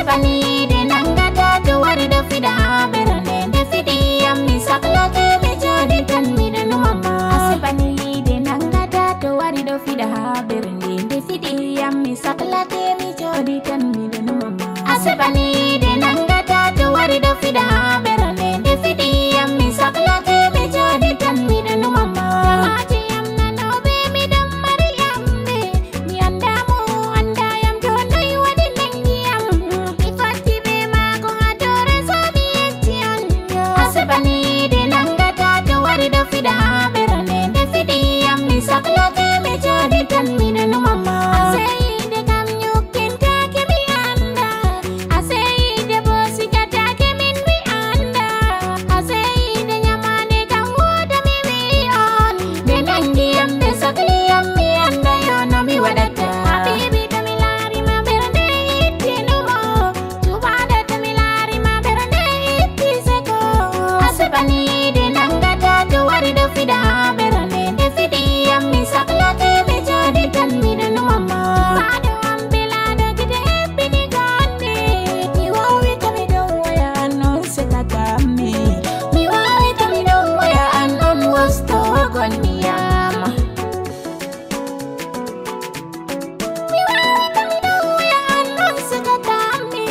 Asebani de nangada to wari da fida berane de fidi ammi sakla ke me jadi tan mi de no mama. Asebani de nangada to wari da fida berane de fidi ammi sakla ke me jadi tan mi de no mama. Asebani de nangada to wari da fida berane de fidi ammi sakla ke me jadi tan mi de no mama. Asebani de nangada to wari da fida berane de fidi ammi sakla ke me jadi tan mi de no mama. Asei de kam nyukin ta ke mi anda, asei de bosi kata ke min mi anda, asei de nyamane kam woda mi wi on, de nangi ambe sakli ammi anda yo no mi wadata. Habibi de mi lari ma berane itti no mo, tubada de mi lari ma berane itti seko. Asebani de nangada to wari da fida berane de fidi ammi sakla ke me jadi tan mi de no mama. Ado ambila da gide pini gande, mi wawi kami do waya anon sekata mi, mi wawi kami do waya anon wasto goniam. Mi wawi kami do waya anon sekata mi.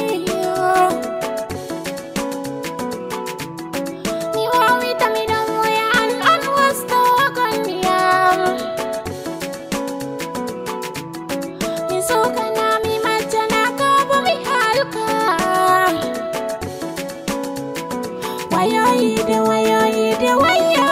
Mi wawi kami do waya anon wasto goniam. Mi suka na mi macana ko bumi halka. Wayo ide wayo ide wayo